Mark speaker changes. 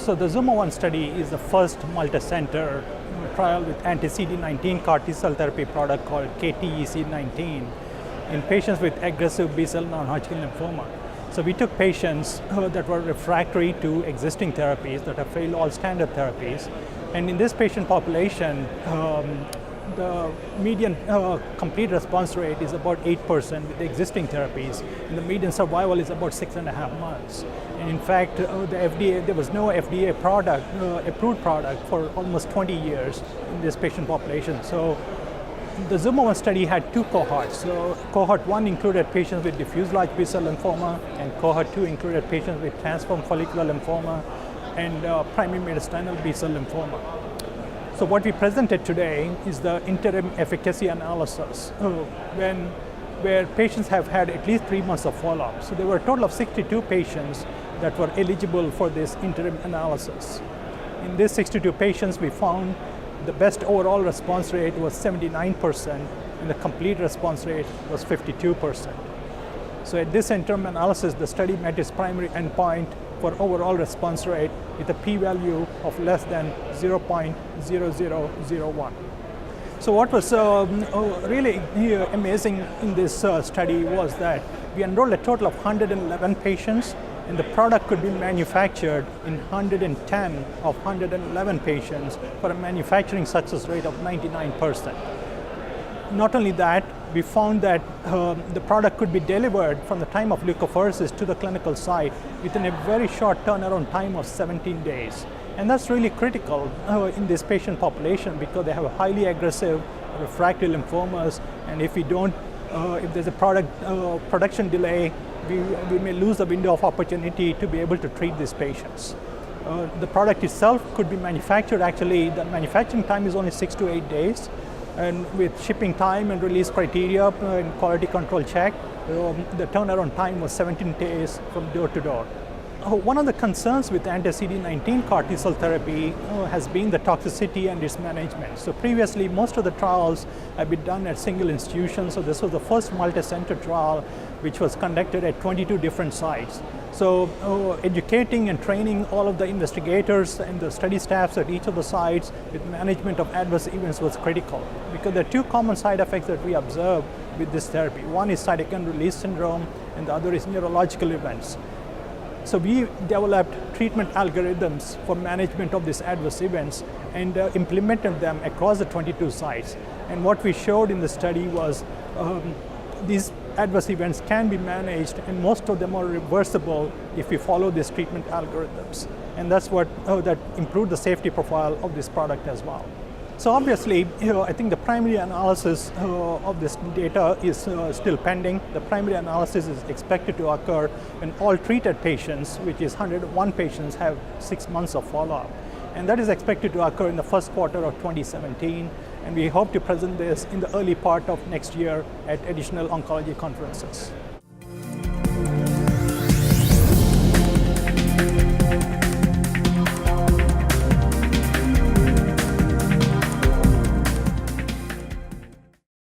Speaker 1: So the ZUMA-1 study is the first multicenter trial with anti-CD19 CAR T-cell therapy product called KTE-CD19 in patients with aggressive B-cell non-Hodgkin lymphoma. So we took patients that were refractory to existing therapies that have failed all standard therapies. And in this patient population, the median complete response rate is about 8% with the existing therapies, and the median survival is about 6.5 months. And in fact, there was no FDA product, approved product for almost 20 years in this patient population. So the ZUMA-1 study had two cohorts. So cohort 1 included patients with diffuse large B-cell lymphoma, and cohort 2 included patients with transformed follicular lymphoma and primary mediastinal B-cell lymphoma. So what we presented today is the interim efficacy analysis where patients have had at least 3 months of follow-up. So there were a total of 62 patients that were eligible for this interim analysis. In these 62 patients, we found the best overall response rate was 79%, and the complete response rate was 52%. So at this interim analysis, the study met its primary endpoint for overall response rate with a p-value of less than 0.0001. So what was really amazing in this study was that we enrolled a total of 111 patients, and the product could be manufactured in 110 of 111 patients for a manufacturing success rate of 99%. Not only that, we found that the product could be delivered from the time of leukapheresis to the clinical site within a very short turnaround time of 17 days. And that's really critical in this patient population because they have a highly aggressive refractory lymphomas, and if there's a production delay, we may lose the window of opportunity to be able to treat these patients. The product itself could be manufactured, actually, the manufacturing time is only 6 to 8 days. And with shipping time and release criteria and quality control check, the turnaround time was 17 days from door to door. One of the concerns with anti-CD19 CAR T-cell therapy has been the toxicity and its management. So previously, most of the trials have been done at single institutions. So this was the first multi-center trial which was conducted at 22 different sites. So educating and training all of the investigators and the study staffs at each of the sites with management of adverse events was critical, because there are two common side effects that we observe with this therapy. One is cytokine release syndrome, and the other is neurological events. So we developed treatment algorithms for management of these adverse events and implemented them across the 22 sites. And what we showed in the study was these adverse events can be managed, and most of them are reversible if we follow these treatment algorithms. And that's what that improved the safety profile of this product as well. So obviously, I think the primary analysis of this data is still pending. The primary analysis is expected to occur when all treated patients, which is 101 patients, have 6 months of follow-up. And that is expected to occur in the first quarter of 2017. And we hope to present this in the early part of next year at additional oncology conferences.